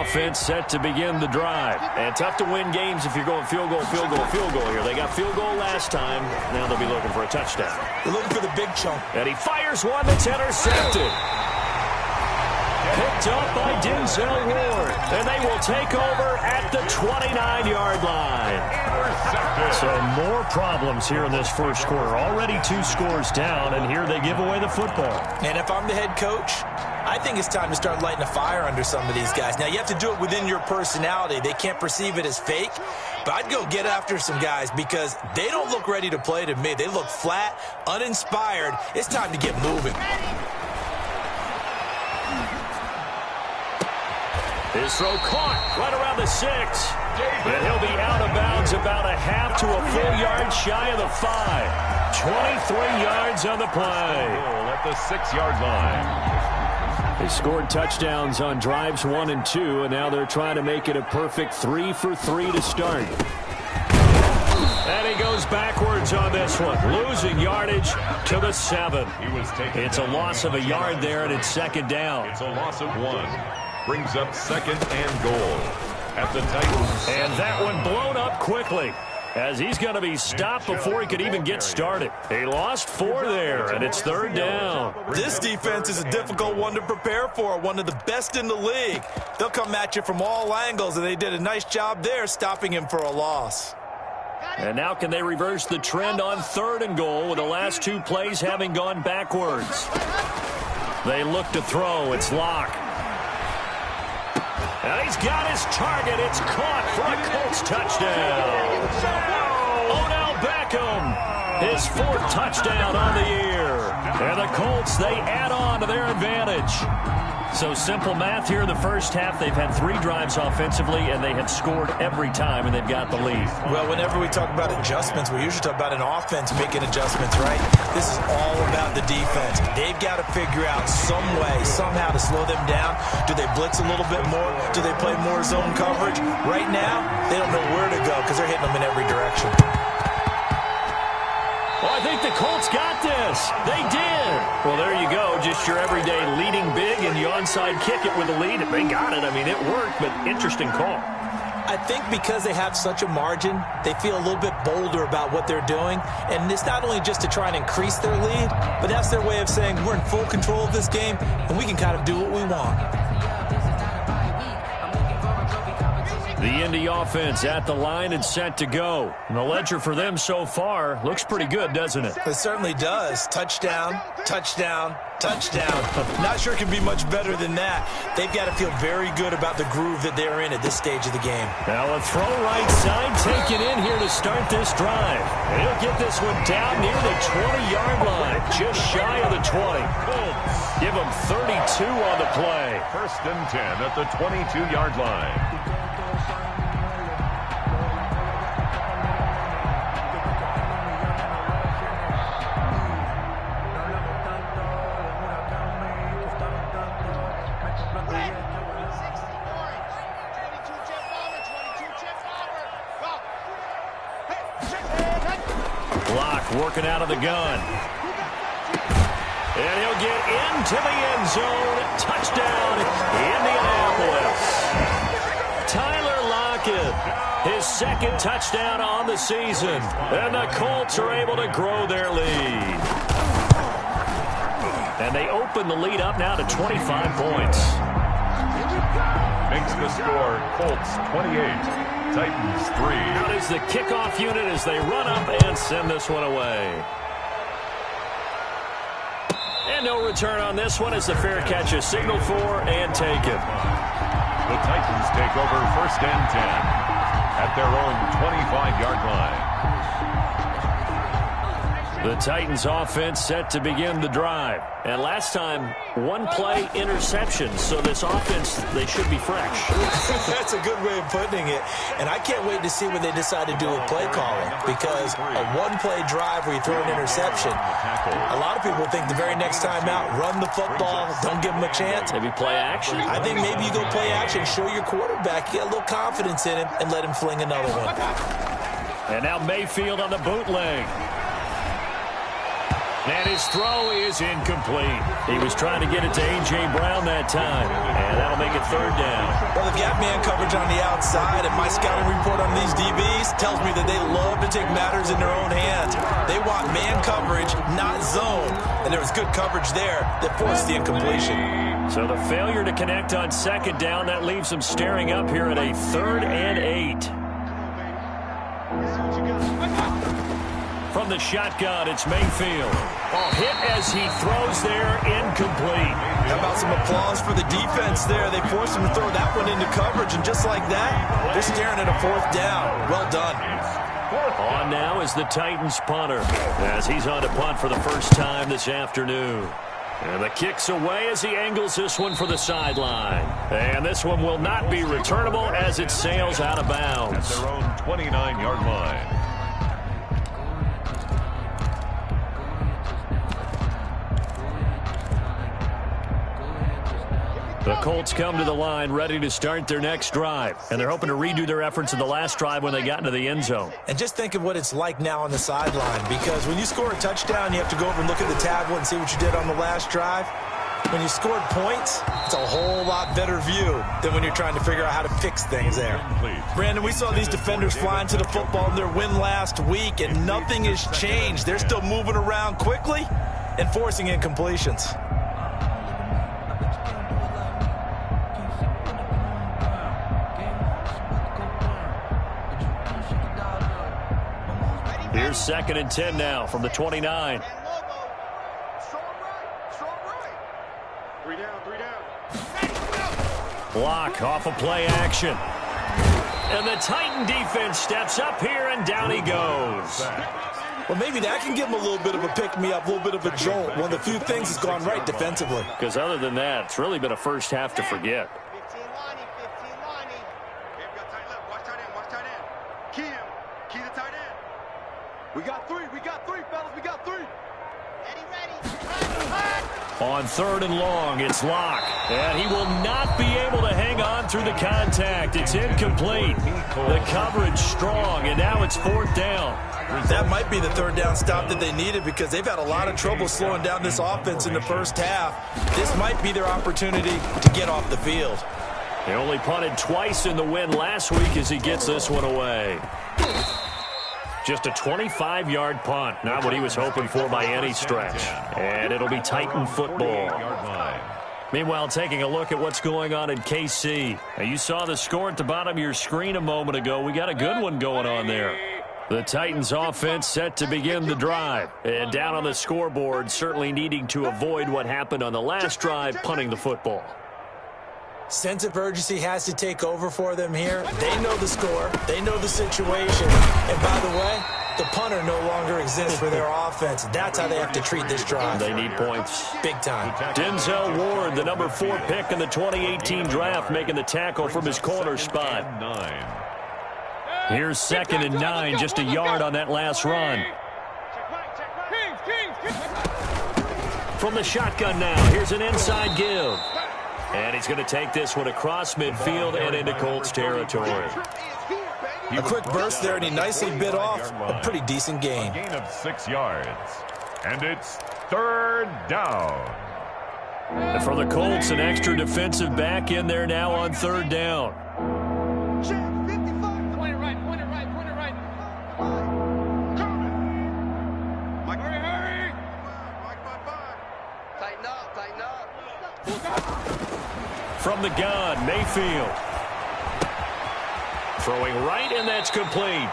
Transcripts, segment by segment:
offense set to begin the drive. And tough to win games if you're going field goal, field goal, field goal here. They got field goal last time. Now they'll be looking for a touchdown. They're looking for the big chunk. And he fires one that's intercepted. Picked up by Denzel Ward. And they will take over at the 29-yard line. So more problems here in this first quarter. Already 2 scores down, and here they give away the football. And if I'm the head coach, I think it's time to start lighting a fire under some of these guys. Now, you have to do it within your personality. They can't perceive it as fake. But I'd go get after some guys because they don't look ready to play to me. They look flat, uninspired. It's time to get moving. His throw caught right around the 6. And he'll be out of bounds about a half to a full yard shy of the 5. 23 yards on the play. At the 6-yard line. They scored touchdowns on drives 1 and 2, and now they're trying to make it a perfect 3 for 3 to start. And he goes backwards on this one, losing yardage to the 7. It's a loss of a yard there, and it's second down. It's a loss of 1. Brings up second and goal at the Titans. And that one blown up quickly, as he's going to be stopped before he could even get started. He lost 4 there, and it's third down. This defense is a difficult one to prepare for, one of the best in the league. They'll come at you from all angles, and they did a nice job there stopping him for a loss. And now can they reverse the trend on 3rd and goal with the last 2 plays having gone backwards? They look to throw. It's Locke. And he's got his target. It's caught for a Colts touchdown. Odell Beckham, his 4th touchdown on the year. And the Colts, they add on to their advantage. So simple math here in the first half. They've had 3 drives offensively, and they have scored every time, and they've got the lead. Well, whenever we talk about adjustments, we usually talk about an offense making adjustments, right? This is all about the defense. They've got to figure out some way, somehow to slow them down. Do they blitz a little bit more? Do they play more zone coverage? Right now, they don't know where to go because they're hitting them in every direction. Well, I think the Colts got this. They did. Well, there you go. Just your everyday leading big, and you onside kick it with a lead. They got it. I mean, it worked, but interesting call. I think because they have such a margin, they feel a little bit bolder about what they're doing. And it's not only just to try and increase their lead, but that's their way of saying we're in full control of this game, and we can kind of do what we want. The Indy offense at the line and set to go. And the ledger for them so far looks pretty good, doesn't it? It certainly does. Touchdown, touchdown, touchdown. Not sure it can be much better than that. They've got to feel very good about the groove that they're in at this stage of the game. Now a throw right side taken in here to start this drive. And he'll get this one down near the 20-yard line, just shy of the 20. Give him 32 on the play. 1st and 10 at the 22-yard line. Working out of the gun. And he'll get into the end zone. Touchdown, Indianapolis. Tyler Lockett, his 2nd touchdown on the season. And the Colts are able to grow their lead. And they open the lead up now to 25 points. Makes the score Colts 28. Titans 3. Out is the kickoff unit as they run up and send this one away. And no return on this one as the fair catch is signaled for and taken. The Titans take over 1st and 10 at their own 25-yard line. The Titans offense set to begin the drive. And last time, 1-play interception. So this offense, they should be fresh. That's a good way of putting it. And I can't wait to see what they decide to do with play calling. Because a 1-play drive where you throw an interception, a lot of people think the very next time out, run the football, don't give them a chance. Maybe play action. I think maybe you go play action, show your quarterback, get a little confidence in him, and let him fling another one. And now Mayfield on the bootleg. And his throw is incomplete. He was trying to get it to A.J. Brown that time, and that'll make it third down. Well, they've got man coverage on the outside, and my scouting report on these DBs tells me that they love to take matters in their own hands. They want man coverage, not zone, and there was good coverage there that forced the incompletion. So the failure to connect on second down, that leaves them staring up here at a 3rd and 8. From the shotgun, it's Mayfield. Oh, hit as he throws there, incomplete. How about some applause for the defense there? They forced him to throw that one into coverage, and just like that, they're staring at a 4th down. Well done. On now is the Titans punter, as he's on to punt for the first time this afternoon. And the kick's away as he angles this one for the sideline. And this one will not be returnable as it sails out of bounds. At their own 29-yard line. The Colts come to the line ready to start their next drive. And they're hoping to redo their efforts in the last drive when they got into the end zone. And just think of what it's like now on the sideline, because when you score a touchdown, you have to go over and look at the tablet and see what you did on the last drive. When you scored points, it's a whole lot better view than when you're trying to figure out how to fix things there. Brandon, we saw these defenders flying to the football in their win last week, and nothing has changed. They're still moving around quickly and forcing incompletions. Here's 2nd and 10 now from the 29. Block off of play action. And the Titan defense steps up here, and down he goes. Well, maybe that can give him a little bit of a pick-me-up, a little bit of a jolt. One of the few things that's gone right defensively. Because other than that, it's really been a first half to forget. We got three, fellas, we got 3. Ready. On 3rd and long, it's Locke. And he will not be able to hang on through the contact. It's incomplete. The coverage strong, and now it's 4th down. That might be the 3rd down stop that they needed, because they've had a lot of trouble slowing down this offense in the first half. This might be their opportunity to get off the field. They only punted twice in the win last week as he gets this one away. Just a 25-yard punt. Not what he was hoping for by any stretch. And it'll be Titan football. Meanwhile, taking a look at what's going on in KC. Now, you saw the score at the bottom of your screen a moment ago. We got a good one going on there. The Titans offense set to begin the drive. And down on the scoreboard, certainly needing to avoid what happened on the last drive, punting the football. Sense of urgency has to take over for them here. They know the score. They know the situation. And by the way, the punter no longer exists for their offense. That's how they have to treat this drive. They need points. Big time. Denzel Ward, the number 4 pick in the 2018 draft, making the tackle from his corner spot. Here's 2nd and 9, just a yard on that last run. From the shotgun now, here's an inside give. And he's going to take this one across midfield and into Colts territory. A quick burst there, and he nicely bit off a pretty decent gain. A gain of 6 yards. And it's 3rd down. And for the Colts, an extra defensive back in there now on 3rd down. Point it right. Hurry. Tighten up. From the gun, Mayfield. Throwing right, and that's complete.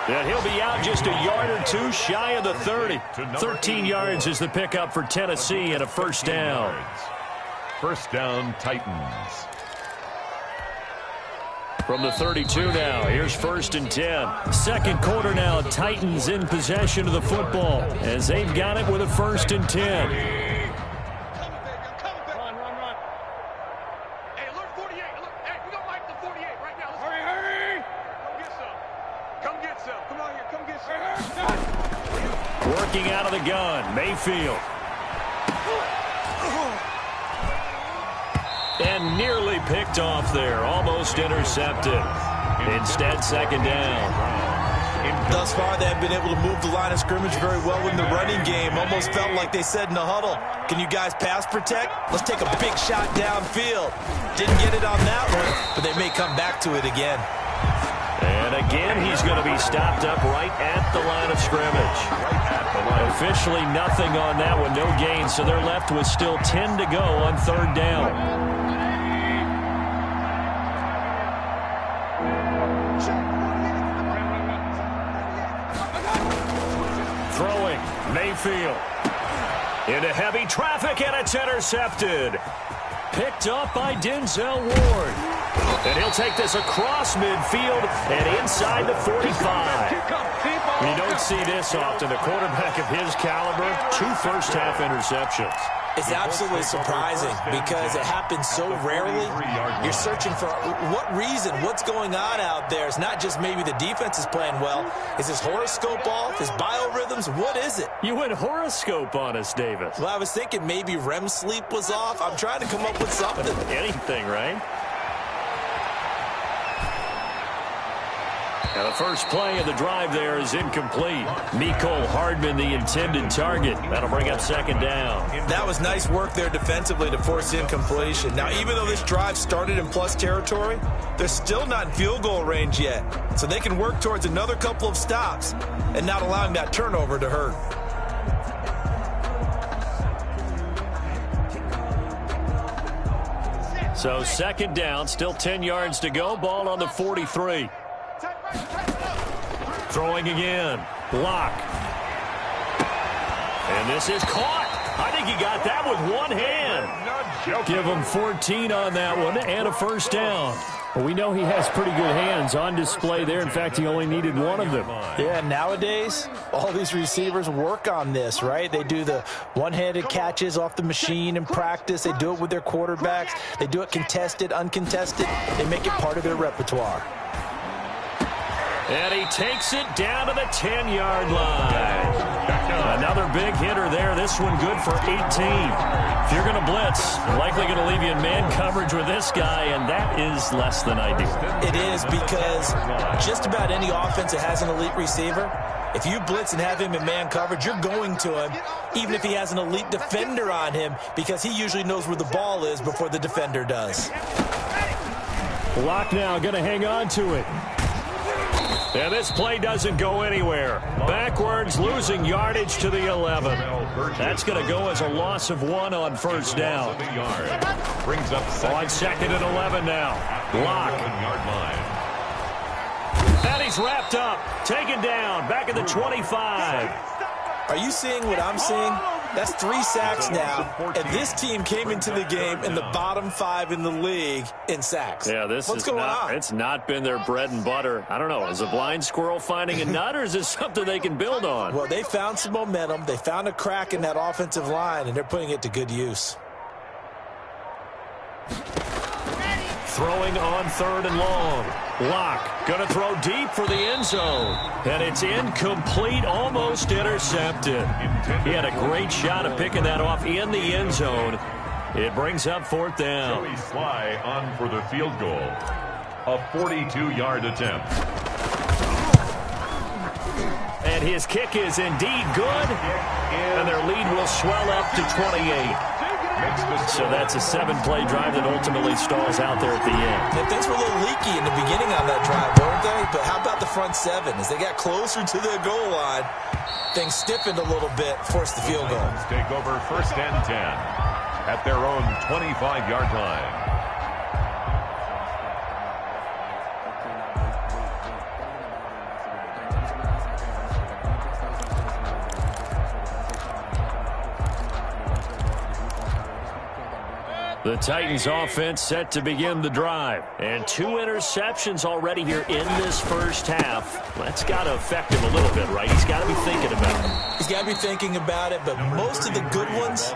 And he'll be out just a yard or 2 shy of the 30. 13 yards is the pickup for Tennessee and a 1st down. 1st down, Titans. From the 32 now, here's 1st and 10. 2nd quarter now, Titans in possession of the football as they've got it with a 1st and 10. Working out of the gun, Mayfield. And nearly picked off there, almost intercepted. Instead, 2nd down. Thus far, they have been able to move the line of scrimmage very well in the running game. Almost felt like they said in the huddle, can you guys pass protect? Let's take a big shot downfield. Didn't get it on that one, but they may come back to it again. And again, he's going to be stopped up right at the line of scrimmage. Officially nothing on that one, no gain, so they're left with still 10 to go on third down. Throwing, Mayfield. Into heavy traffic, and it's intercepted. Picked up by Denzel Ward. And he'll take this across midfield and inside the 45. You don't see this often. A quarterback of his caliber, 2 first-half interceptions. It's absolutely surprising because it happens so rarely. You're searching for what reason, what's going on out there. It's not just maybe the defense is playing well. Is his horoscope off? His biorhythms? What is it? You went horoscope on us, Davis. Well, I was thinking maybe REM sleep was off. I'm trying to come up with something. Anything, right? Now the first play of the drive there is incomplete. Mecole Hardman, the intended target. That'll bring up second down. That was nice work there defensively to force incompletion. Now, even though this drive started in plus territory, they're still not in field goal range yet. So they can work towards another couple of stops and not allowing that turnover to hurt. So second down, still 10 yards to go. Ball on the 43. Throwing again. Block. And this is caught. I think he got that with one hand. Give him 14 on that one and a first down. Well, we know he has pretty good hands on display there. In fact, he only needed one of them. Yeah, nowadays, all these receivers work on this, right? They do the one-handed catches off the machine in practice. They do it with their quarterbacks. They do it contested, uncontested. They make it part of their repertoire. And he takes it down to the 10-yard line. Another big hitter there. This one good for 18. If you're going to blitz, you're likely going to leave you in man coverage with this guy, and that is less than ideal. It is, because just about any offense that has an elite receiver, if you blitz and have him in man coverage, you're going to him, even if he has an elite defender on him, because he usually knows where the ball is before the defender does. Block now, going to hang on to it. And this play doesn't go anywhere. Backwards, losing yardage to the 11. That's going to go as a loss of 1 on first down. Brings up on second and 11 now. Block. And he's wrapped up. Taken down. Back at the 25. Are you seeing what I'm seeing? That's 3 sacks now, and this team came into the game in the bottom 5 in the league in sacks. Yeah, what's going on? It's not been their bread and butter. I don't know. Is a blind squirrel finding a nut, or is this something they can build on? Well, they found some momentum. They found a crack in that offensive line, and they're putting it to good use. Throwing on third and long. Lock. Going to throw deep for the end zone. And it's incomplete, almost intercepted. He had a great shot of picking that off in the end zone. It brings up fourth down. Joey Sly on for the field goal. A 42-yard attempt. And his kick is indeed good. And their lead will swell up to 28. So that's a 7-play drive that ultimately stalls out there at the end. And things were a little leaky in the beginning on that drive, weren't they? But how about the front 7? As they got closer to their goal line, things stiffened a little bit, forced the field goal. Take over first and 10 at their own 25-yard line. The Titans offense set to begin the drive. And 2 interceptions already here in this first half. That's got to affect him a little bit, right? He's got to be thinking about it. He's got to be thinking about it, but most of the good ones,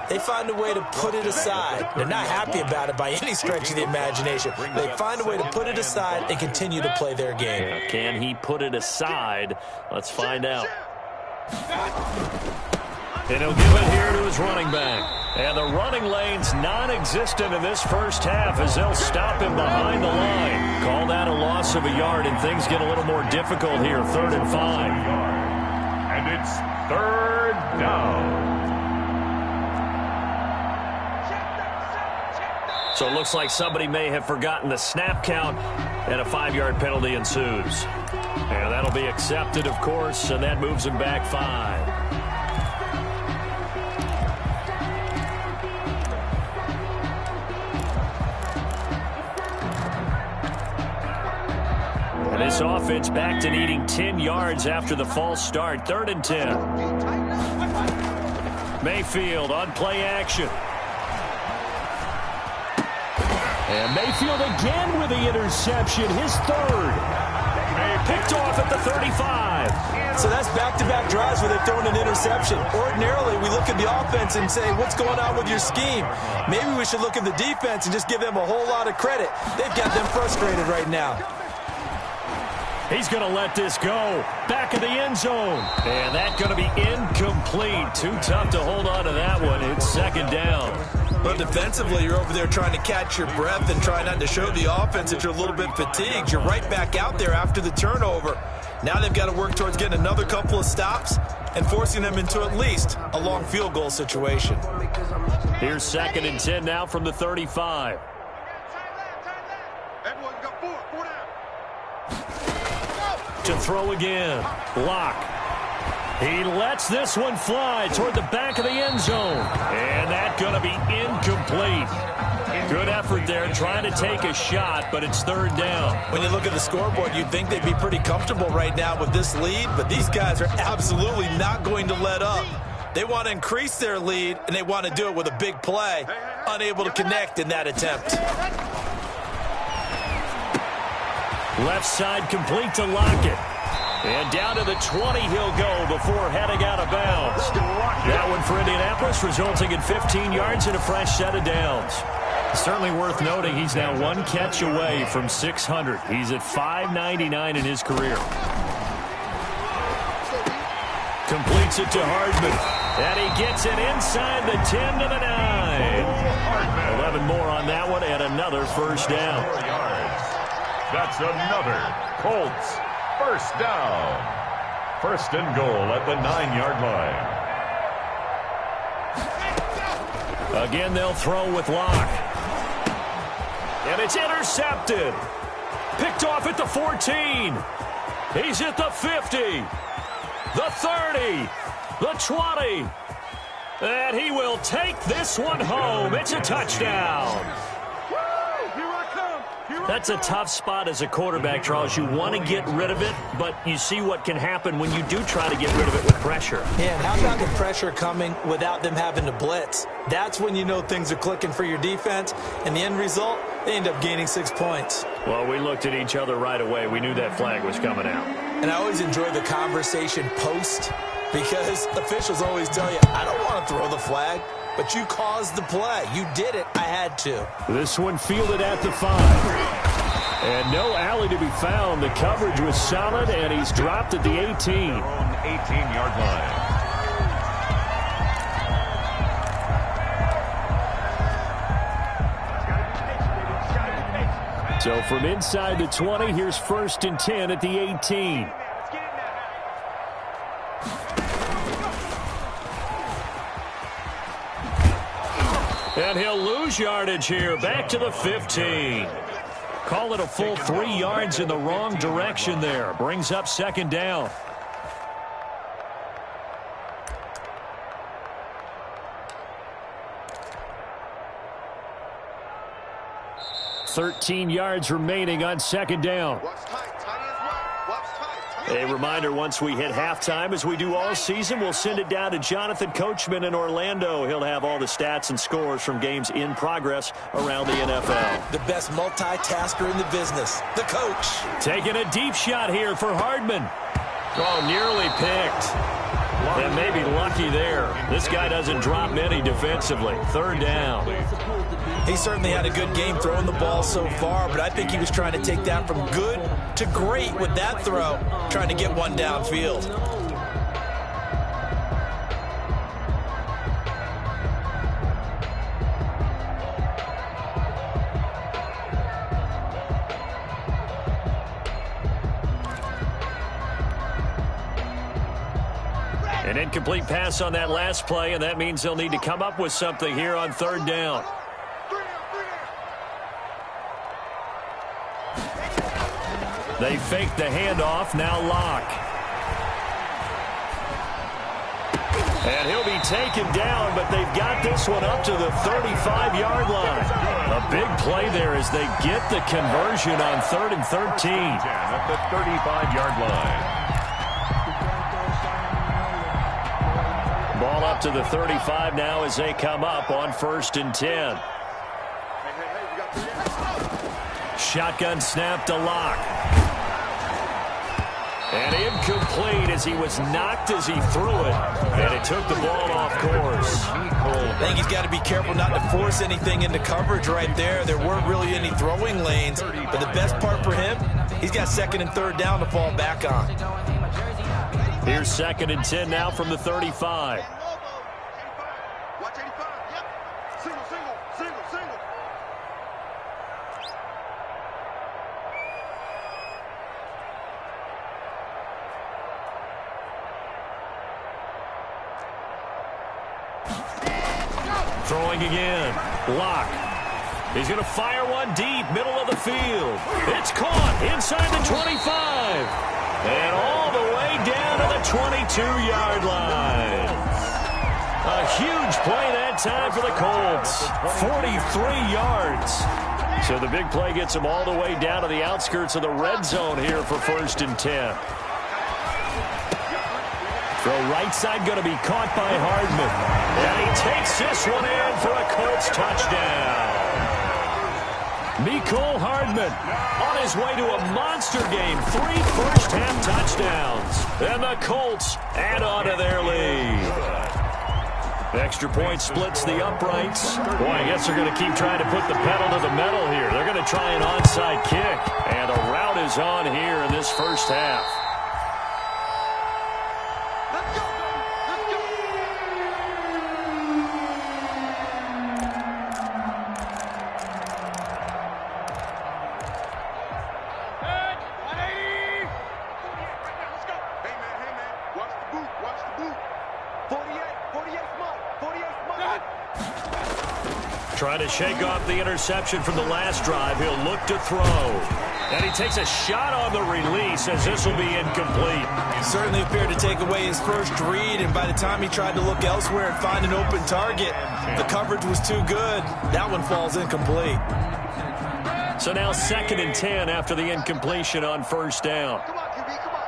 they find a way to put it aside. They're not happy about it by any stretch of the imagination. They find a way to put it aside and continue to play their game. Can he put it aside? Let's find out. And he'll give it here to his running back. And the running lane's non-existent in this first half as they'll stop him behind the line. Call that a loss loss of a yard, and things get a little more difficult here. 3rd and 5. And it's 3rd down. So it looks like somebody may have forgotten the snap count, and a 5-yard penalty ensues. And that'll be accepted, of course, and that moves him back 5. And this offense back to needing 10 yards after the false start. 3rd and 10. Mayfield on play action. And Mayfield again with the interception, his 3rd. Picked off at the 35. So that's back-to-back drives where they've thrown an interception. Ordinarily, we look at the offense and say, what's going on with your scheme? Maybe we should look at the defense and just give them a whole lot of credit. They've got them frustrated right now. He's going to let this go. Back of the end zone. And that's going to be incomplete. Too tough to hold on to that one. It's 2nd down. But defensively, you're over there trying to catch your breath and try not to show the offense that you're a little bit fatigued. You're right back out there after the turnover. Now they've got to work towards getting another couple of stops and forcing them into at least a long field goal situation. Here's 2nd and 10 now from the 35. Everyone's got 4 down. To throw again. Lock. He lets this one fly toward the back of the end zone. And that's going to be incomplete. Good effort there trying to take a shot, but it's 3rd down. When you look at the scoreboard, you'd think they'd be pretty comfortable right now with this lead, but these guys are absolutely not going to let up. They want to increase their lead, and they want to do it with a big play. Unable to connect in that attempt. Left side complete to Lockett. And down to the 20 he'll go before heading out of bounds. That one for Indianapolis, resulting in 15 yards and a fresh set of downs. Certainly worth noting he's now 1 catch away from 600. He's at 599 in his career. Completes it to Hardman. And he gets it inside the 10 to the 9. 11 more on that one and another 1st down. That's another Colts 1st down. 1st and goal at the 9-yard line. Again, they'll throw with Locke. And it's intercepted. Picked off at the 14. He's at the 50. The 30. The 20. And he will take this one home. It's a touchdown. That's a tough spot as a quarterback, Charles. You want to get rid of it, but you see what can happen when you do try to get rid of it with pressure. Yeah, and how about the pressure coming without them having to blitz? That's when you know things are clicking for your defense, and the end result, they end up gaining 6 points. Well, we looked at each other right away. We knew that flag was coming out. And I always enjoy the conversation post, because officials always tell you, I don't want to throw the flag. But you caused the play. You did it. I had to. This one fielded at the 5. And no alley to be found. The coverage was solid, and he's dropped at the 18. 18-yard line. So from inside the 20, here's 1st and 10 at the 18. And he'll lose yardage here. Back to the 15. Call it a full 3 yards in the wrong direction there. Brings up 2nd down. $13 yards remaining on 2nd down. A reminder, once we hit halftime, as we do all season, we'll send it down to Jonathan Coachman in Orlando. He'll have all the stats and scores from games in progress around the NFL. The best multitasker in the business, the coach. Taking a deep shot here for Hardman. Oh, nearly picked. And maybe lucky there. This guy doesn't drop many defensively. 3rd down. He certainly had a good game throwing the ball so far, but I think he was trying to take that from good to great with that throw, trying to get one downfield. An incomplete pass on that last play, and that means they'll need to come up with something here on third down. They fake the handoff, now Locke. And he'll be taken down, but they've got this one up to the 35-yard line. A big play there as they get the conversion on 3rd and 13. At the 35-yard line. Ball up to the 35 now as they come up on 1st and 10. Shotgun snap to Locke. And incomplete as he was knocked as he threw it. And it took the ball off course. I think he's got to be careful not to force anything into coverage right there. There weren't really any throwing lanes. But the best part for him, he's got 2nd and 3rd down to fall back on. Here's 2nd and 10 now from the 35. Watch 85. Yep. Single. Throwing again. Locke. He's going to fire one deep, middle of the field. It's caught inside the 25. And all the way down to the 22-yard line. A huge play that time for the Colts. 43 yards. So the big play gets them all the way down to the outskirts of the red zone here for 1st and 10. Throw right side going to be caught by Hardman. And he takes this one in for a Colts touchdown. Mecole Hardman on his way to a monster game. 3 first-half touchdowns. And the Colts add on to their lead. Extra point splits the uprights. Boy, I guess they're going to keep trying to put the pedal to the metal here. They're going to try an onside kick. And a route is on here in this first half. Trying to shake off the interception from the last drive. He'll look to throw. And he takes a shot on the release as this will be incomplete. He certainly appeared to take away his first read, and by the time he tried to look elsewhere and find an open target, the coverage was too good. That one falls incomplete. So now 2nd and 10 after the incompletion on 1st down. Come on, QB, come on.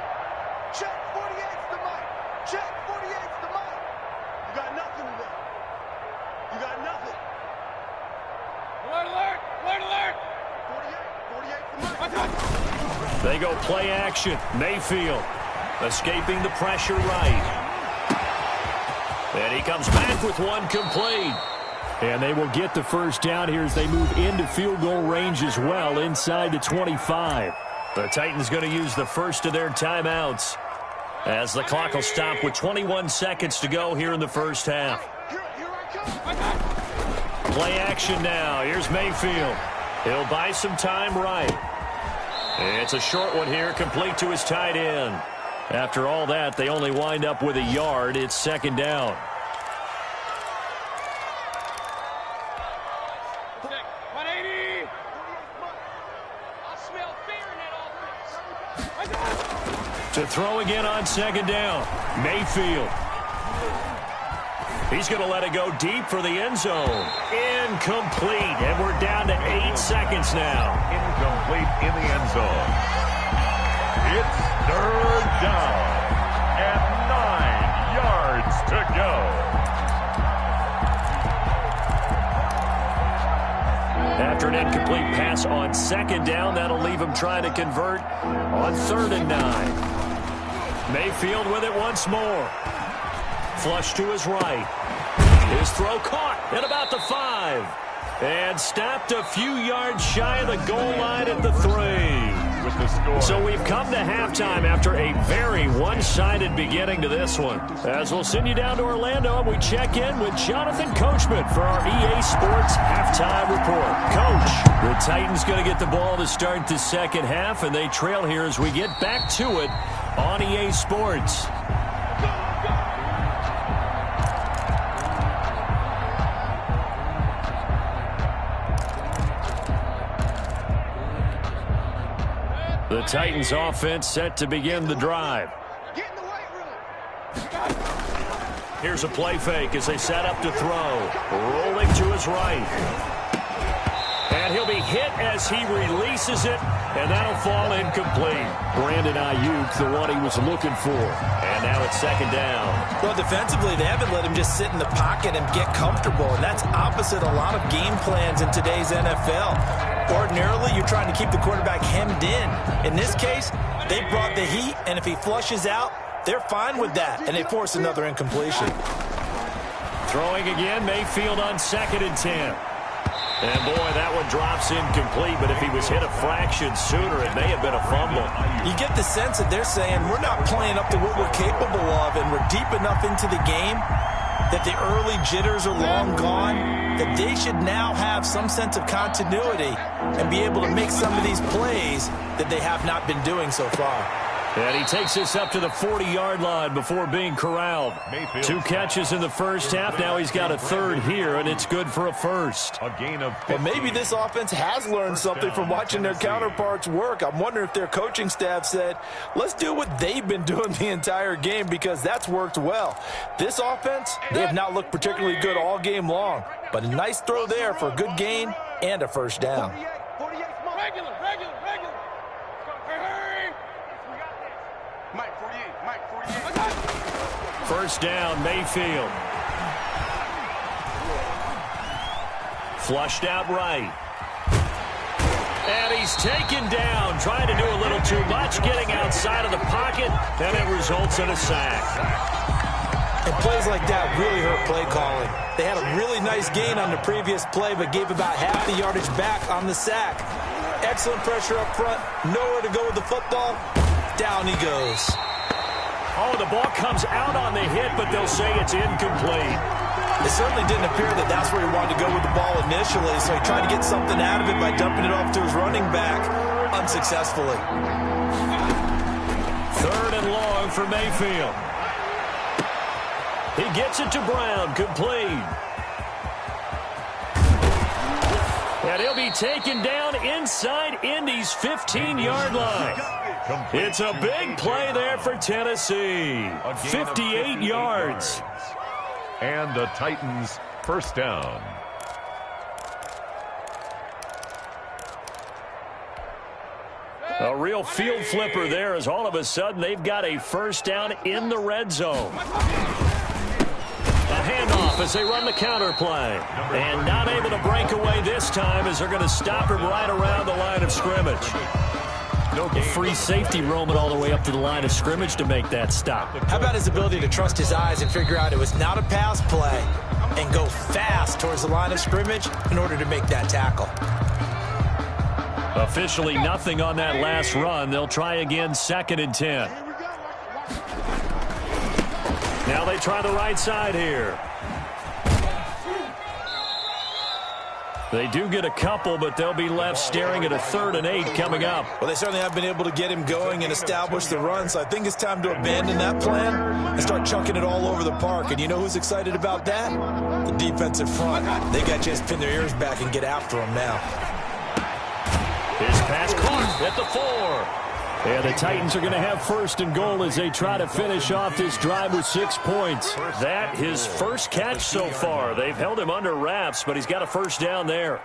Check 48's the mic. Check 48's the mic. You got nothing today. You got nothing. Alert! 48's the mic. They go play action. Mayfield escaping the pressure right. And he comes back with one complete. And they will get the first down here as they move into field goal range as well inside the 25. The Titans going to use the first of their timeouts as the clock will stop with 21 seconds to go here in the first half. Play action now. Here's Mayfield. He'll buy some time right. It's a short one here, complete to his tight end. After all that, they only wind up with a yard. It's 2nd down. To throw again on 2nd down. Mayfield. He's going to let it go deep for the end zone. Incomplete. And we're down to 8 seconds now. Incomplete in the end zone. It's 3rd down and 9 yards to go. After an incomplete pass on 2nd down, that'll leave him trying to convert on 3rd and 9. Mayfield with it once more. Flush to his right. His throw caught at about the 5. And stopped a few yards shy of the goal line at the 3. With the score. So we've come to halftime after a very one-sided beginning to this one. As we'll send you down to Orlando, and we check in with Jonathan Coachman for our EA Sports Halftime Report. Coach, the Titans going to get the ball to start the second half, and they trail here as we get back to it on EA Sports. The Titans offense set to begin the drive. Get in the weight room. Here's a play fake as they set up to throw. Rolling to his right. And he'll be hit as he releases it, and that'll fall incomplete. Brandon Ayuk, the one he was looking for. And now it's second down. Well, defensively, they haven't let him just sit in the pocket and get comfortable, and that's opposite a lot of game plans in today's NFL. Ordinarily, you're trying to keep the quarterback hemmed in. In this case, they brought the heat, and if he flushes out, they're fine with that, and they force another incompletion. Throwing again, Mayfield on 2nd and 10. And, boy, that one drops incomplete, but if he was hit a fraction sooner, it may have been a fumble. You get the sense that they're saying we're not playing up to what we're capable of, and we're deep enough into the game that the early jitters are long gone, that they should now have some sense of continuity and be able to make some of these plays that they have not been doing so far. And he takes this up to the 40-yard line before being corralled. 2 catches in the first half. Now he's got a third here, and it's good for a first. A gain of 50. Well, maybe this offense has learned something from watching their counterparts work. I'm wondering if their coaching staff said, let's do what they've been doing the entire game, because that's worked well. This offense, they have not looked particularly good all game long. But a nice throw there for a good gain and a first down. 48, regular. Mike, 48. First down, Mayfield. Flushed out right. And he's taken down, trying to do a little too much, getting outside of the pocket, and it results in a sack. And plays like that really hurt play calling. They had a really nice gain on the previous play, but gave about half the yardage back on the sack. Excellent pressure up front, nowhere to go with the football. Down he goes. Oh, the ball comes out on the hit, but they'll say it's incomplete. It certainly didn't appear that that's where he wanted to go with the ball initially, so he tried to get something out of it by dumping it off to his running back unsuccessfully. 3rd and long for Mayfield. He gets it to Brown, complete. And he'll be taken down inside Indy's 15-yard line. It's a big play there for Tennessee. 58 yards. And the Titans first down. A real field flipper there, as all of a sudden they've got a first down in the red zone. A handoff as they run the counter play. And not able to break away this time as they're going to stop him right around the line of scrimmage. A free safety roaming all the way up to the line of scrimmage to make that stop. How about his ability to trust his eyes and figure out it was not a pass play and go fast towards the line of scrimmage in order to make that tackle. Officially nothing on that last run. They'll try again, 2nd and 10. Now they try the right side here. They do get a couple, but they'll be left staring at a 3rd and 8 coming up. Well, they certainly have been able to get him going and establish the run, so I think it's time to abandon that plan and start chunking it all over the park. And you know who's excited about that? The defensive front. They got to just pin their ears back and get after him now. His pass caught at the 4. And the Titans are going to have 1st and goal as they try to finish off this drive with 6 points. That his first catch so far. They've held him under wraps, but he's got a first down there.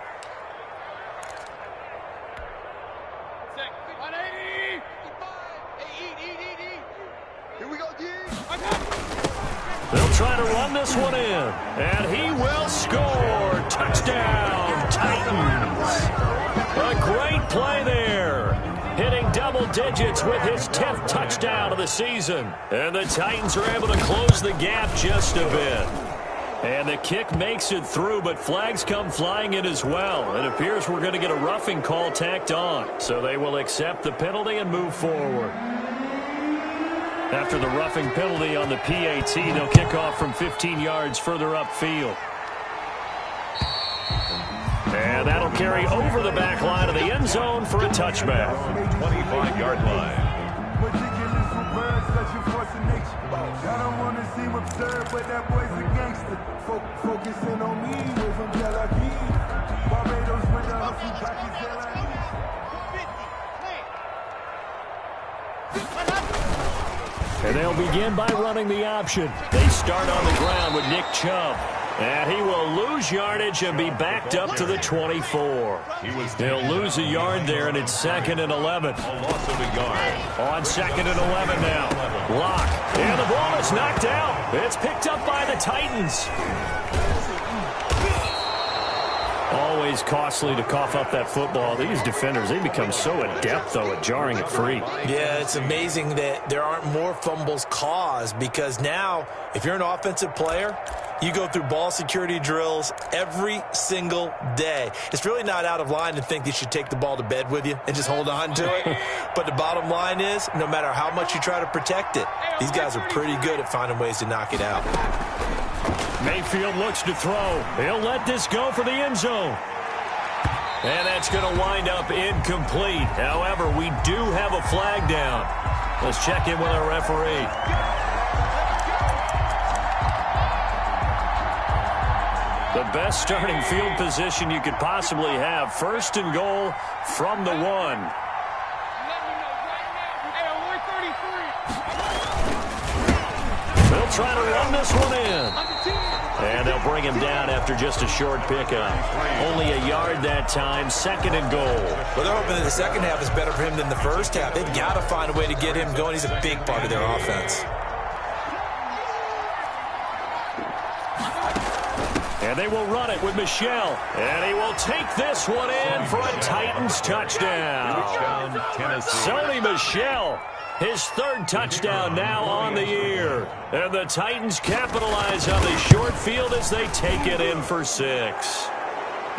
Here we go, D. They'll try to run this one in. And he will score. Touchdown, Titans. A great play there. Hitting double digits with his 10th touchdown of the season. And the Titans are able to close the gap just a bit. And the kick makes it through, but flags come flying in as well. It appears we're going to get a roughing call tacked on. So they will accept the penalty and move forward. After the roughing penalty on the PAT, they'll kick off from 15 yards further upfield. And that'll carry over the back line of the end zone for a touchback. 25-yard line. I don't want to seem absurd, but that boy's a gangster. Focusing on me, way from Tel Aviv. Barbados with the hustle, And they'll begin by running the option. They start on the ground with Nick Chubb. And he will lose yardage and be backed up to the 24. They'll lose a yard there, and it's 2nd and 11. A loss of a yard. On 2nd and 11 now. Lock. And the ball is knocked out. It's picked up by the Titans. Always costly to cough up that football. These defenders, they become so adept, though, at jarring it free. Yeah, it's amazing that there aren't more fumbles caused, because now, if you're an offensive player, you go through ball security drills every single day. It's really not out of line to think you should take the ball to bed with you and just hold on to it. But the bottom line is, no matter how much you try to protect it, these guys are pretty good at finding ways to knock it out. Mayfield looks to throw. He'll let this go for the end zone. And that's going to wind up incomplete. However, we do have a flag down. Let's check in with our referee. The best starting field position you could possibly have. 1st and goal from the 1. They'll try to run this one in. And they'll bring him down after just a short pickup. Only a yard that time, 2nd and goal. Well, they're hoping that the second half is better for him than the first half. They've got to find a way to get him going. He's a big part of their offense. And they will run it with Michel. And he will take this one in for a Titans touchdown. Sony Michel, his 3rd touchdown now on the year. And the Titans capitalize on the short field as they take it in for 6.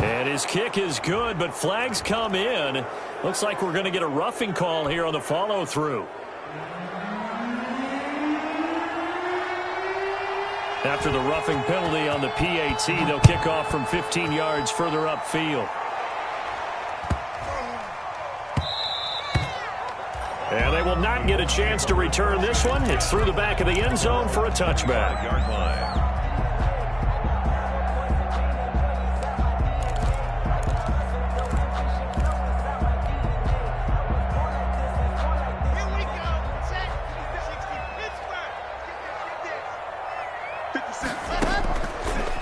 And his kick is good, but flags come in. Looks like we're going to get a roughing call here on the follow-through. After the roughing penalty on the PAT, they'll kick off from 15 yards further upfield. And they will not get a chance to return this one. It's through the back of the end zone for a touchback. Yard line.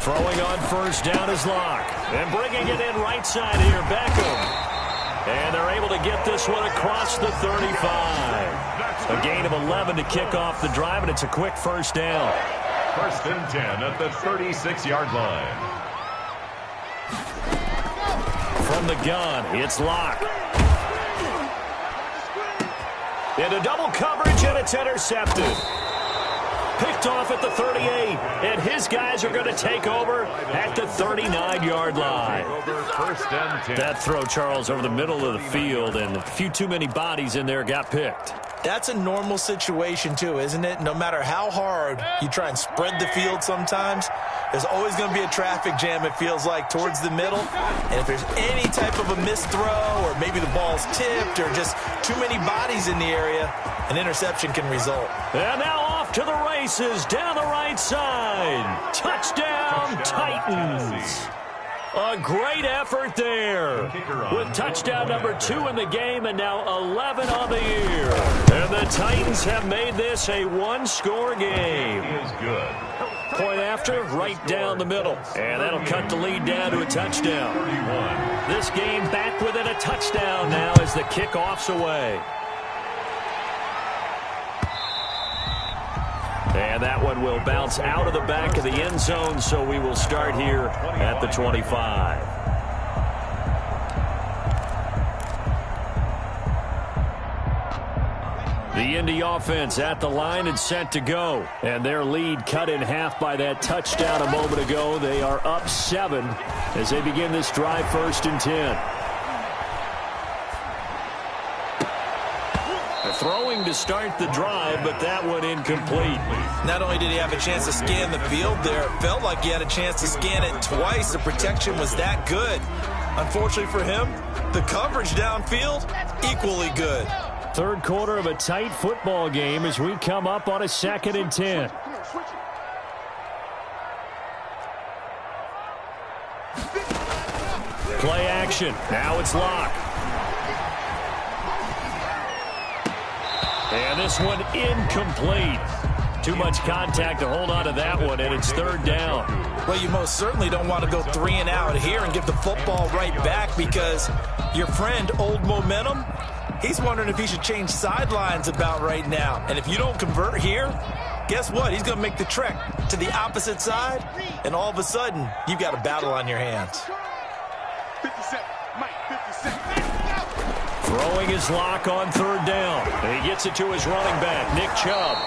Throwing on 1st down is Lock. And bringing it in right side here, Beckham. And they're able to get this one across the 35. A gain of 11 to kick off the drive, and it's a quick 1st down. 1st and 10 at the 36-yard line. From the gun, it's Lock. Into double coverage, and it's intercepted. Picked off at the 38, and his guys are going to take over at the 39-yard line. 1st and 10. That throw, Charles, over the middle of the field, and a few too many bodies in there got picked. That's a normal situation, too, isn't it? No matter how hard you try and spread the field sometimes, there's always going to be a traffic jam, it feels like, towards the middle. And if there's any type of a missed throw, or maybe the ball's tipped, or just too many bodies in the area, an interception can result. And now off to the races down the right side. Touchdown, Titans. A great effort there. With touchdown number 2 in the game and now 11 on the year. And the Titans have made this a one-score game. Is good. Point after, right down the middle. And that'll cut the lead down to a touchdown. 31. This game back within a touchdown now as the kickoff's away. And that one will bounce out of the back of the end zone, so we will start here at the 25. The Indy offense at the line and set to go. And their lead cut in half by that touchdown a moment ago. They are up 7 as they begin this drive 1st and 10. Throwing to start the drive, but that one incomplete. Not only did he have a chance to scan the field there, it felt like he had a chance to scan it twice. The protection was that good. Unfortunately for him, the coverage downfield, equally good. Third quarter of a tight football game as we come up on a 2nd and 10. Play action. Now it's Lock. And this one incomplete. Too much contact to hold on to that one, and it's third down. Well, you most certainly don't want to go 3 and out here and give the football right back, because your friend, Old Momentum, he's wondering if he should change sidelines about right now. And if you don't convert here, guess what? He's going to make the trek to the opposite side, and all of a sudden, you've got a battle on your hands. 50 seconds. Mike, 50 seconds. Throwing his lock on third down. And he gets it to his running back, Nick Chubb.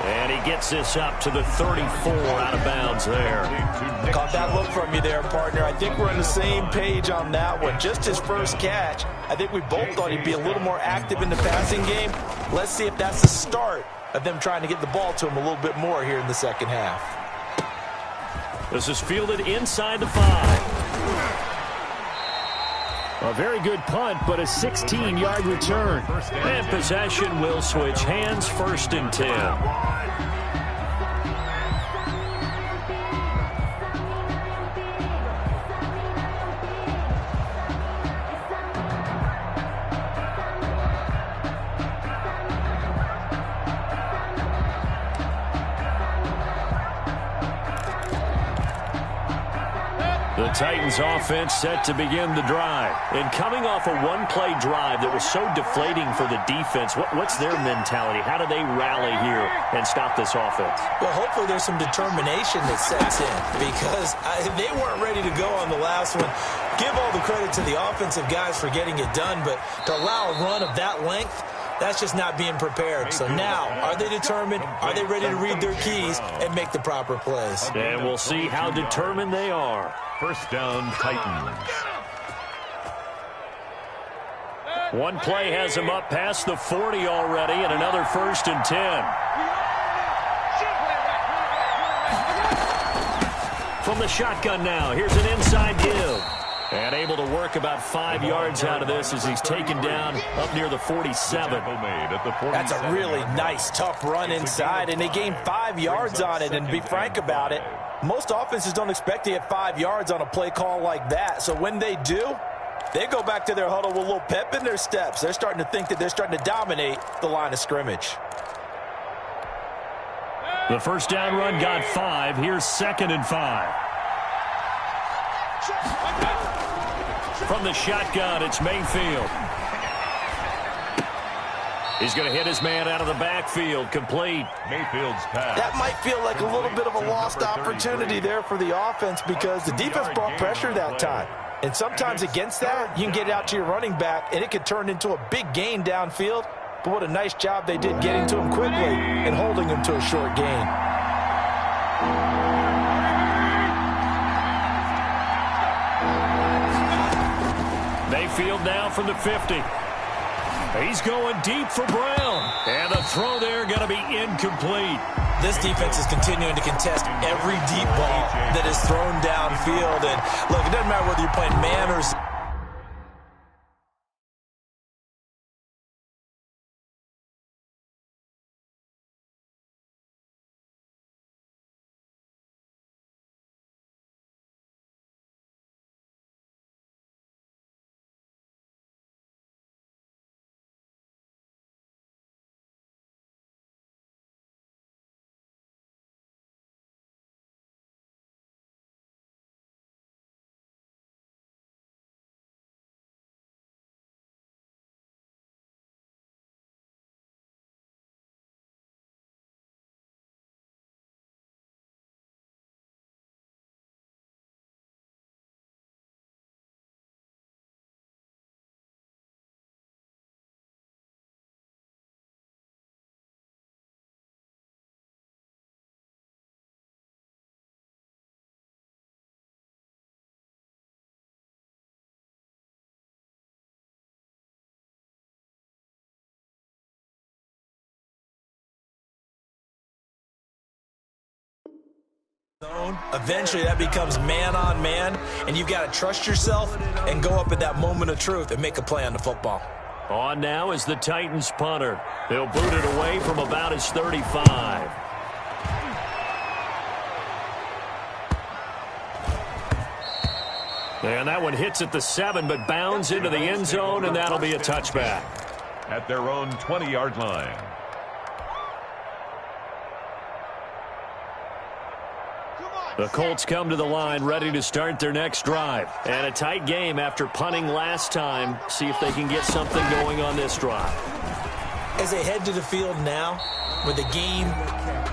And he gets this up to the 34 out of bounds there. Caught that look from you there, partner. I think we're on the same page on that one. Just his first catch. I think we both thought he'd be a little more active in the passing game. Let's see if that's the start of them trying to get the ball to him a little bit more here in the second half. This is fielded inside the 5. A very good punt, but a 16-yard return. And possession will switch hands, 1st and 10. The Titans offense set to begin the drive. And coming off a one-play drive that was so deflating for the defense, what's their mentality? How do they rally here and stop this offense? Well, hopefully there's some determination that sets in, because they weren't ready to go on the last one. Give all the credit to the offensive guys for getting it done, but to allow a run of that length, that's just not being prepared. So now, are they determined? Are they ready to read their keys and make the proper plays? And we'll see how determined they are. First down, Titans. One play has him up past the 40 already, and another 1st and 10. From the shotgun now, here's an inside give. And able to work about 5 yards out of this as he's taken down up near the 47. That's a really nice, tough run inside, and they gained 5 yards on it. And to be frank about it, most offenses don't expect to get 5 yards on a play call like that. So when they do, they go back to their huddle with a little pep in their steps. They're starting to think that they're starting to dominate the line of scrimmage. The first down run got 5. Here's 2nd and 5. From the shotgun, it's Mayfield. He's going to hit his man out of the backfield, complete. Mayfield's pass. That might feel like a little bit of a lost opportunity there for the offense, because the defense brought pressure that time. And sometimes against that, you can get it out to your running back, and it could turn into a big gain downfield. But what a nice job they did getting to him quickly and holding him to a short gain. Mayfield now from the 50. He's going deep for Brown. And the throw there going to be incomplete. This defense is continuing to contest every deep ball that is thrown downfield. And look, it doesn't matter whether you're playing man or zone. Eventually that becomes man on man, and you've got to trust yourself and go up at that moment of truth and make a play on the football. On now is the Titans punter. They'll boot it away from about his 35. And that one hits at the 7, but bounds into the end zone, and that'll be a touchback. at their own 20-yard line. The Colts come to the line ready to start their next drive. And a tight game after punting last time. See if they can get something going on this drive. As they head to the field now, with the game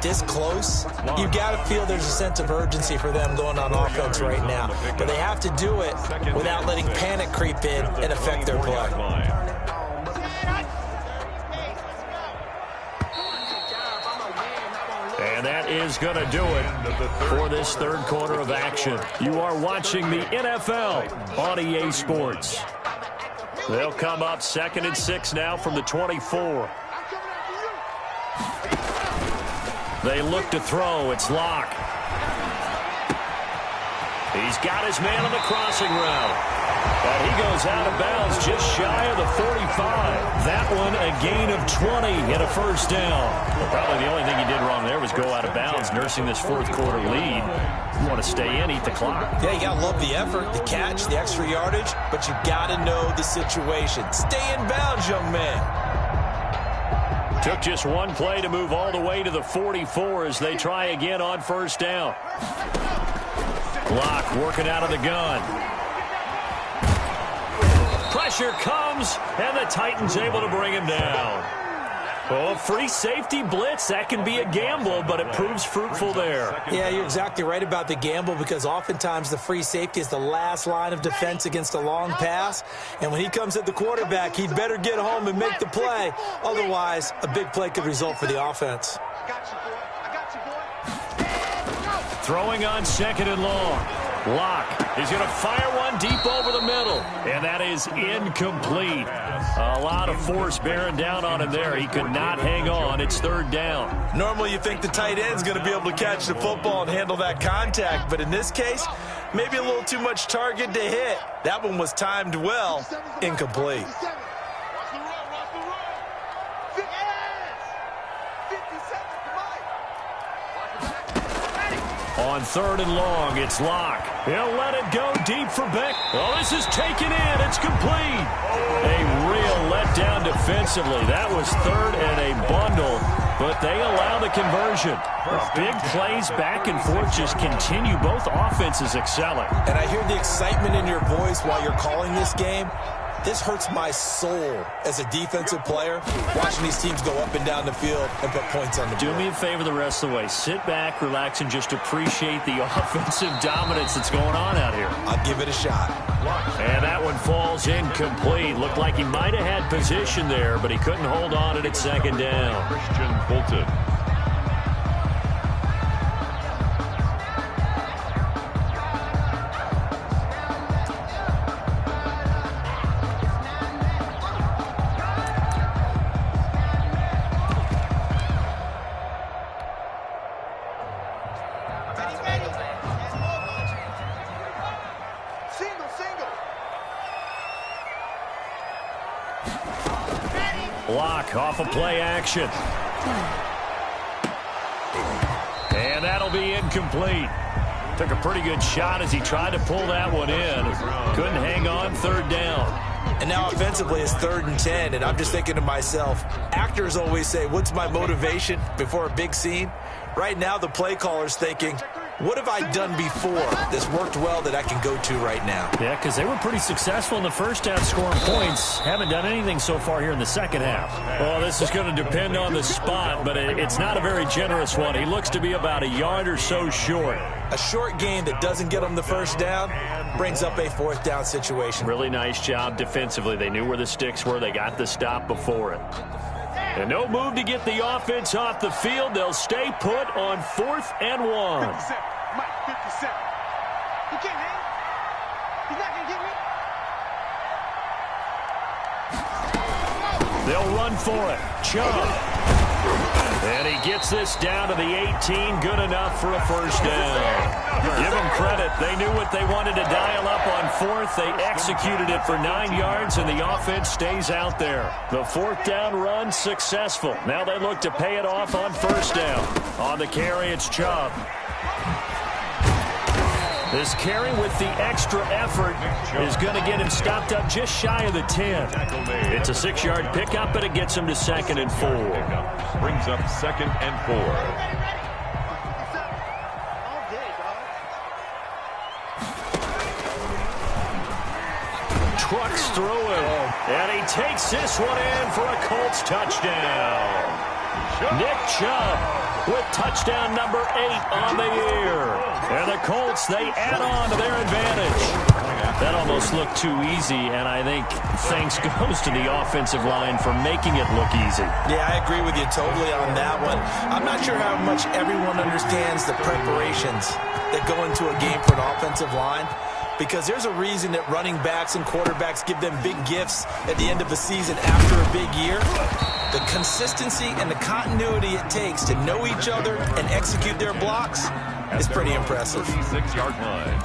this close, you've got to feel there's a sense of urgency for them going on offense right now. But they have to do it without letting panic creep in and affect their play. And that is going to do it for this third quarter of action. You are watching the NFL on EA Sports. They'll come up 2nd and 6 now from the 24. They look to throw. It's Locke. He's got his man on the crossing route. And he goes out of bounds just shy of the 45. That one a gain of 20 and a first down. Well, probably the only thing he did wrong there was go out of bounds, nursing this fourth quarter lead. You want to stay in, eat the clock. Yeah, you got to love the effort, the catch, the extra yardage, but you got to know the situation. Stay in bounds, young man. Took just one play to move all the way to the 44 as they try again on first down. Locke working out of the gun. Pressure comes, and the Titans able to bring him down. Well, free safety blitz, that can be a gamble, but it proves fruitful there. Yeah, you're exactly right about the gamble because oftentimes the free safety is the last line of defense against a long pass. And when he comes at the quarterback, he'd better get home and make the play. Otherwise, a big play could result for the offense. I got you, boy. Throwing on 2nd and long. Locke is going to fire one deep over the middle, and that is incomplete. A lot of force bearing down on him there. He could not hang on. It's 3rd down. Normally you think the tight end's going to be able to catch the football and handle that contact, but in this case, maybe a little too much target to hit. That one was timed well, incomplete. On 3rd and long, it's Locke. He'll let it go deep for Beck. Oh, this is taken in. It's complete. A real letdown defensively. That was 3rd and a bundle, but they allow the conversion. Big plays back and forth just continue. Both offenses excelling. And I hear the excitement in your voice while you're calling this game. This hurts my soul as a defensive player, watching these teams go up and down the field and put points on the board. Do me a favor the rest of the way. Sit back, relax, and just appreciate the offensive dominance that's going on out here. I'll give it a shot. And that one falls incomplete. Looked like he might have had position there, but he couldn't hold on at 2nd down. Christian Fulton. Locke off of play action. And that'll be incomplete. Took a pretty good shot as he tried to pull that one in. Couldn't hang on. 3rd down. And now offensively it's 3rd and 10, and I'm just thinking to myself, actors always say, what's my motivation before a big scene? Right now the play caller's thinking, what have I done before that's worked well that I can go to right now? Yeah, because they were pretty successful in the first half scoring points. Haven't done anything so far here in the second half. Well, this is going to depend on the spot, but it's not a very generous one. He looks to be about a yard or so short. A short gain that doesn't get him the first down brings up a 4th down situation. Really nice job defensively. They knew where the sticks were. They got the stop before it. And no move to get the offense off the field. They'll stay put on 4th and 1. 57. Mike, 57. He can't hang. He's not going to get me. They'll run for it. Chubb. And he gets this down to the 18. Good enough for a first down. Give them credit. They knew what they wanted to dial up on 4th. They executed it for 9 yards, and the offense stays out there. The 4th down run successful. Now they look to pay it off on first down. On the carry, it's Chubb. This carry with the extra effort is going to get him stopped up just shy of the 10. It's a 6-yard pickup, but it gets him to 2nd and 4. Brings up 2nd and 4. Trucks through him, and he takes this one in for a Colts touchdown. Nick Chubb with touchdown number 8 on the year. And the Colts, they add on to their advantage. That almost looked too easy, and I think thanks goes to the offensive line for making it look easy. Yeah, I agree with you totally on that one. I'm not sure how much everyone understands the preparations that go into a game for an offensive line, because there's a reason that running backs and quarterbacks give them big gifts at the end of the season after a big year. The consistency and the continuity it takes to know each other and execute their blocks is pretty impressive. 36-yard line.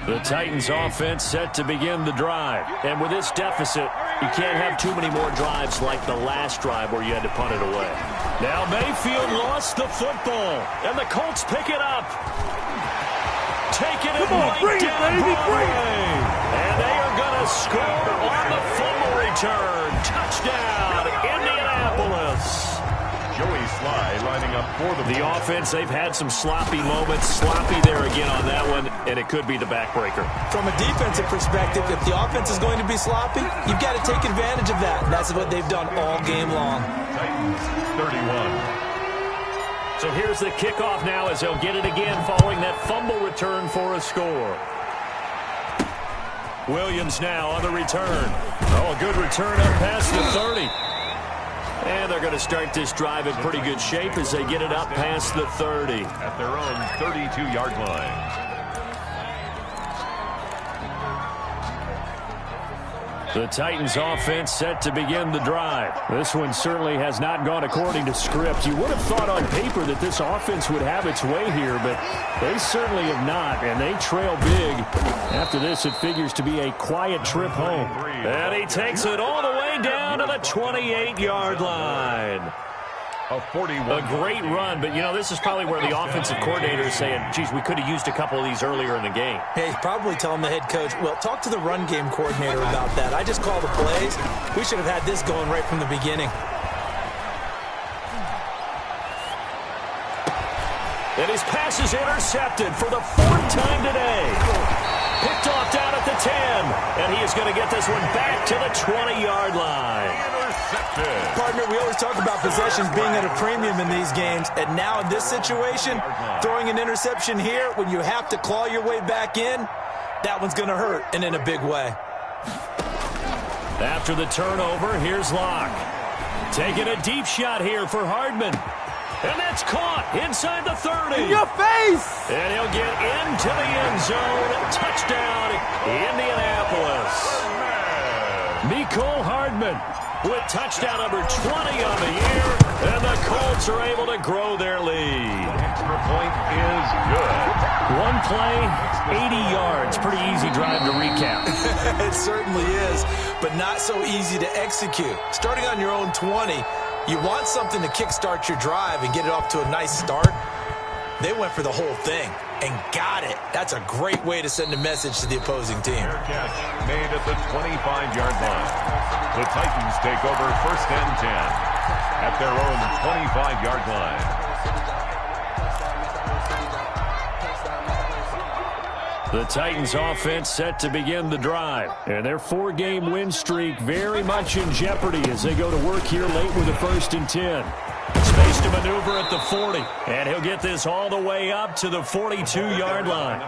The Titans offense set to begin the drive. And with this deficit, you can't have too many more drives like the last drive where you had to punt it away. Now Mayfield lost the football, and the Colts pick it up. Taking it right down Broadway. And they are going to score on the fumble return. Touchdown, Indianapolis. Joey Sly lining up for the offense. They've had some sloppy moments. Sloppy there again on that one, and it could be the backbreaker. From a defensive perspective, if the offense is going to be sloppy, you've got to take advantage of that. And that's what they've done all game long. Titans 31. So here's the kickoff now as they'll get it again following that fumble return for a score. Williams now on the return. Oh, a good return up past the 30. And they're going to start this drive in pretty good shape as they get it up past the 30. At their own 32-yard line. The Titans offense set to begin the drive. This one certainly has not gone according to script. You would have thought on paper that this offense would have its way here, but they certainly have not, and they trail big. After this, it figures to be a quiet trip home. And he takes it all the way down to the 28-yard line. A great run, but, you know, this is probably where the offensive coordinator is saying, geez, we could have used a couple of these earlier in the game. Hey, he's probably telling the head coach, well, talk to the run game coordinator about that. I just call the plays. We should have had this going right from the beginning. And his pass is intercepted for the 4th time today. Picked off down at the 10. And he is going to get this one back to the 20-yard line. Partner, we always talk about possessions being at a premium in these games. And now in this situation, throwing an interception here when you have to claw your way back in, that one's going to hurt, and in a big way. After the turnover, here's Locke. Taking a deep shot here for Hardman. And that's caught inside the 30. In your face! And he'll get into the end zone. Touchdown, Indianapolis. Mecole Hardman with touchdown number 20 on the year. And the Colts are able to grow their lead. Extra point is good. One play, 80 yards. Pretty easy drive to recap. It certainly is, but not so easy to execute. Starting on your own 20, you want something to kickstart your drive and get it off to a nice start. They went for the whole thing and got it. That's a great way to send a message to the opposing team. Fair catch made at the 25-yard line. The Titans take over 1st and 10 at their own 25-yard line. The Titans offense set to begin the drive. And their 4-game win streak very much in jeopardy as they go to work here late with a 1st and 10. Space to maneuver at the 40. And he'll get this all the way up to the 42-yard line.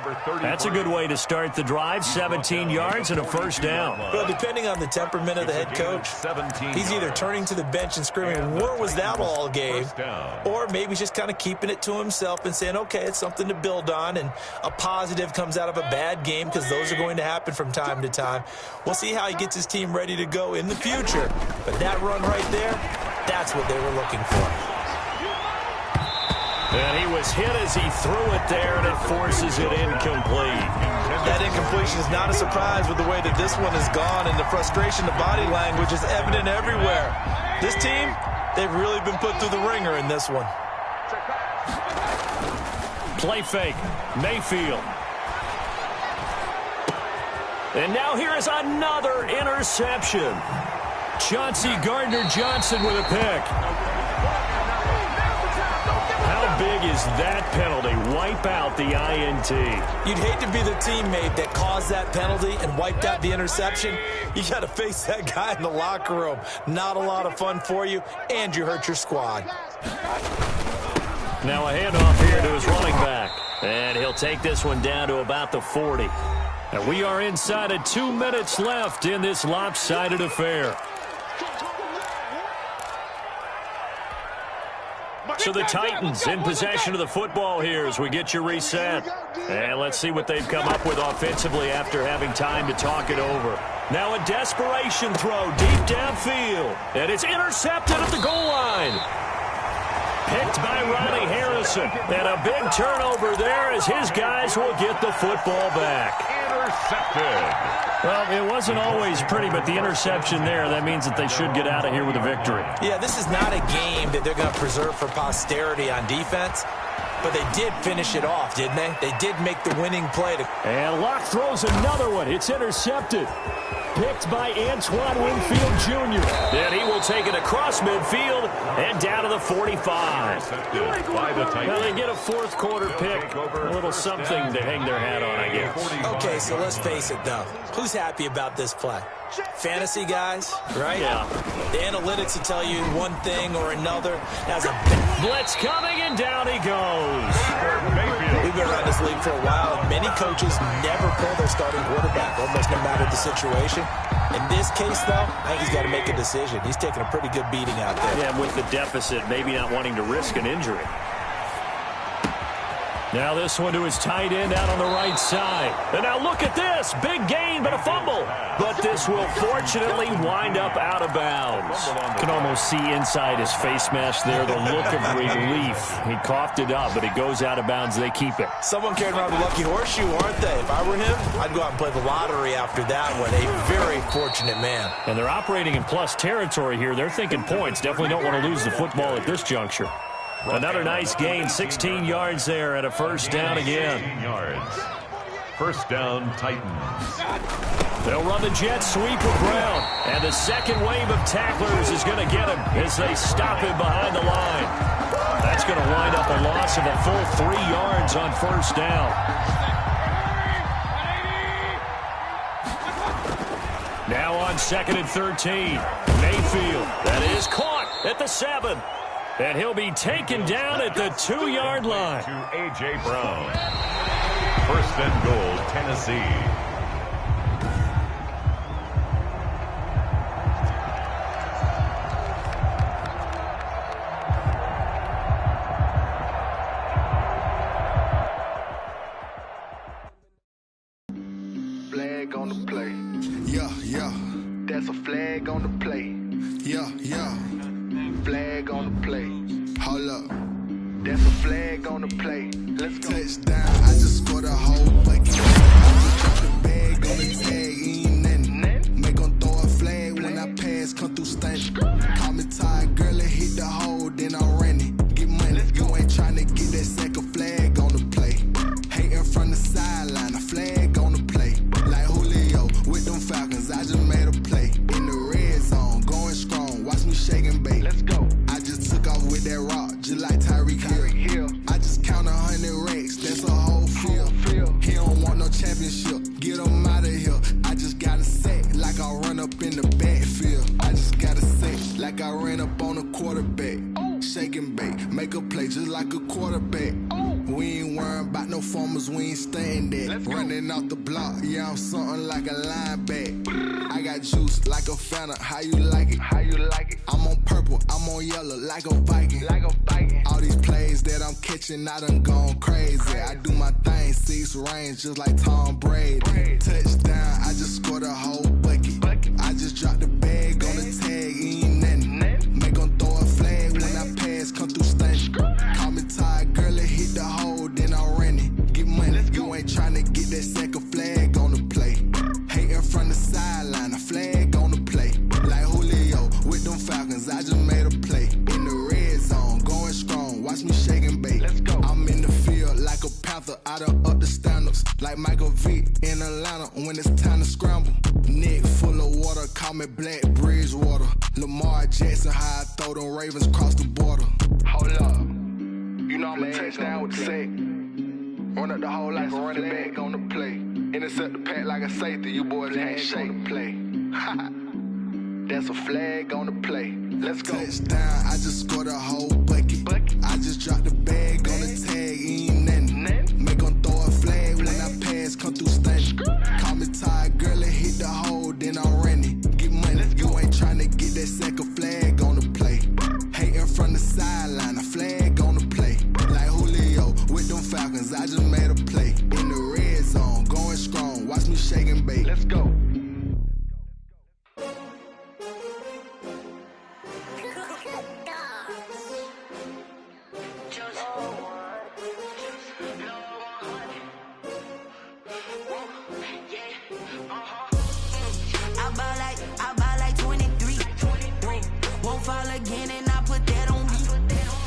That's a good way to start the drive. 17 yards and a 1st down. Well, depending on the temperament of the head coach, he's either turning to the bench and screaming, where was that all game? Or maybe he's just kind of keeping it to himself and saying, okay, it's something to build on, and a positive comes out of a bad game, because those are going to happen from time to time. We'll see how he gets his team ready to go in the future. But that run right there, that's what they were looking for. And he was hit as he threw it there, and it forces it incomplete. That incompletion is not a surprise with the way that this one has gone, and the frustration, the body language is evident everywhere. This team, they've really been put through the ringer in this one. Play fake. Mayfield. And now here is another interception. Chauncey Gardner-Johnson with a pick. How big is that penalty? Wipe out the INT. You'd hate to be the teammate that caused that penalty and wiped out the interception. You got to face that guy in the locker room. Not a lot of fun for you, and you hurt your squad. Now a handoff here to his running back. And he'll take this one down to about the 40. And we are inside of 2 minutes left in this lopsided affair. So the Titans in possession of the football here as we get you reset. And let's see what they've come up with offensively after having time to talk it over. Now a desperation throw deep downfield. And it's intercepted at the goal line. Picked by Ronnie Harrison. And a big turnover there as his guys will get the football back. Intercepted. Well, it wasn't always pretty, but the interception there, that means that they should get out of here with a victory. Yeah, this is not a game that they're going to preserve for posterity on defense, but they did finish it off, didn't they? They did make the winning play. And Locke throws another one. It's intercepted. Picked by Antoine Winfield Jr. And he will take it across midfield and down to the 45. Well, they get a fourth quarter pick. A little something to hang their hat on, I guess. Okay, so let's face it, though. Who's happy about this play? Fantasy guys, right? Yeah. The analytics will tell you one thing or another. That's a blitz coming, and down he goes. We've been around this league for a while, and many coaches never pull their starting quarterback, almost no matter the situation. In this case, though, I think he's got to make a decision. He's taking a pretty good beating out there. Yeah, with the deficit, maybe not wanting to risk an injury. Now this one to his tight end out on the right side. And now look at this. Big gain, but a fumble. But this will fortunately wind up out of bounds. Can almost see inside his face mask there the look of relief. He coughed it up, but it goes out of bounds. They keep it. Someone carrying around the lucky horseshoe, aren't they? If I were him, I'd go out and play the lottery after that one. A very fortunate man. And they're operating in plus territory here. They're thinking points. Definitely don't want to lose the football at this juncture. Another nice gain, 16 yards there, and a first down again. 16 yards. First down, Titans. They'll run the jet sweep with Brown. And the second wave of tacklers is going to get him as they stop him behind the line. That's going to wind up a loss of a full 3 yards on first down. Now on 2nd and 13. Mayfield, that is caught at the 7. And he'll be taken down at the 2-yard line. To A.J. Brown. First and goal, Tennessee. Flag on the play. Yeah, yeah. That's a flag on the play. Yeah, yeah. Flag on the play. Hold up. That's a flag on the play. Let's go. Touchdown. I just scored a whole bucket. I just dropped the bag on the tag. Ain't nothing. Make 'em throw a flag when I pass. Come through stank. Call me tired, girl, and hit the hole. Then I ran it. Get money. You ain't trying to get that second flag on the play. Hating from the sideline. A flag on the play. Like Julio with them Falcons. I just made a play. In the red zone. Going strong. Watch me shake and bake. Let's go. I just took off with that rock. Just like Tyreek Hill. I just count 100 racks. That's a whole field. He don't want no championship. Get him out of here. I just got a sack like I run up in the backfield. I just got a sack like I ran up on a quarterback. Shake and bake. Make a play just like a quarterback. We ain't worrying about no formers. We ain't staying there. Running off the block. Yeah, I'm something like a linebacker. I got juice like a Fanta. How you like it? How you like it? I'm on purple. I'm on yellow like a Viking. Like a Viking. All these plays that I'm catching, I done gone crazy. I do my thing, 6 range just like Tom Brady. Touchdown, I just scored a whole bucket. I just dropped the bag on the tag, ain't nothing. Make 'em throw a flag when I pass, come through stank. Call me tired, girl, and hit the hole, then I ran it. Get money, you ain't trying to get that second flag on the play. Hating from the sideline, a flag on the play. Like Julio with them Falcons, I just made a play. In the red zone, going strong, watch me shake and bake. Let's go. I'm in the field like a Jackson, how I throw them Ravens across the border. Hold up. You know I'm a touchdown with the sack. Run up the whole like a running back on the play. Intercept the pack like a safety. You boys can't shake the play. That's a flag on the play. Let's go. Touchdown, I just scored a whole bucket. I just dropped the bag on the tag, ain't nothing. Make them throw a flag when I pass, come through stunning. Call me tired, girl, and hit the hole, then I'm running. Get money, you ain't tryna get that second flag on the play. Hating from the sideline, a flag on the play. Like Julio with them Falcons, I just made a play. In the red zone, going strong, watch me shake and bake. Let's go. I buy like 23. Won't fall again and I put that on me.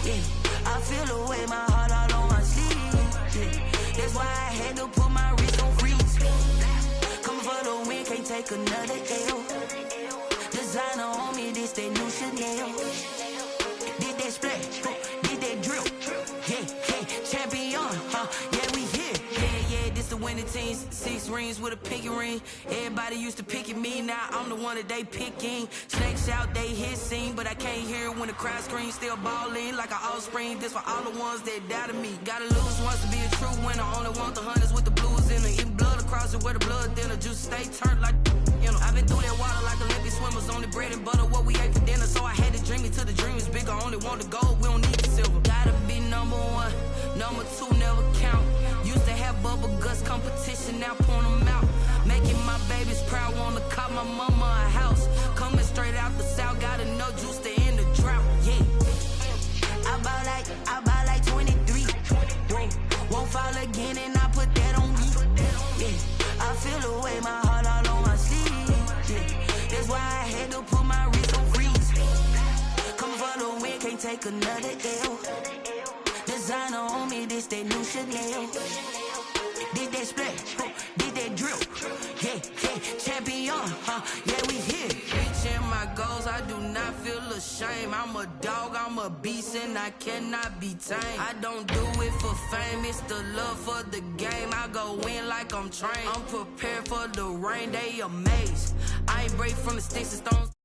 Yeah, I feel the way, my heart all on my sleeve. Yeah, that's why I had to put my wrist on freeze. Coming for the win, can't take another L. Designer on me, this that new Chanel. Did that splash, did that drill. Yeah, champion, yeah, we here. Yeah, this the winning teams. 6 rings with a pinky ring. Everybody used to pick at me, now I'm the one that they picking. Snakes out, they hit scene, but I can't hear it when the crowd screams. Still ballin' like an offspring. This for all the ones that doubted me. Gotta lose once to be a true winner. Only want the hunters with the blues in it. Eating blood across it where the blood thinner. Juice stay turned like, you know. I've been through that water like Olympic swimmers. Only bread and butter, what we ate for dinner. So I had to dream it till the dream is bigger. Only want the gold, we don't need the silver. Gotta be number 1, number 2 never count. Used to have bubble guts competition, now point them out. Making my babies proud, wanna cop my mama a house. Coming straight out the south, got enough juice to end the drought. Yeah, I buy like 23. Won't fall again and I put that on me. Yeah, I feel the way, my heart all on my sleeve. Yeah, that's why I had to put my wrist on freeze. Coming for the win, can't take another L. Designer on me, this that new Chanel. Did that splash, did that drill. Yeah, champion, yeah, we here. Reaching my goals, I do not feel ashamed. I'm a dog, I'm a beast, and I cannot be tamed. I don't do it for fame, it's the love for the game. I go in like I'm trained. I'm prepared for the rain, they amazed. I ain't break from the sticks and stones.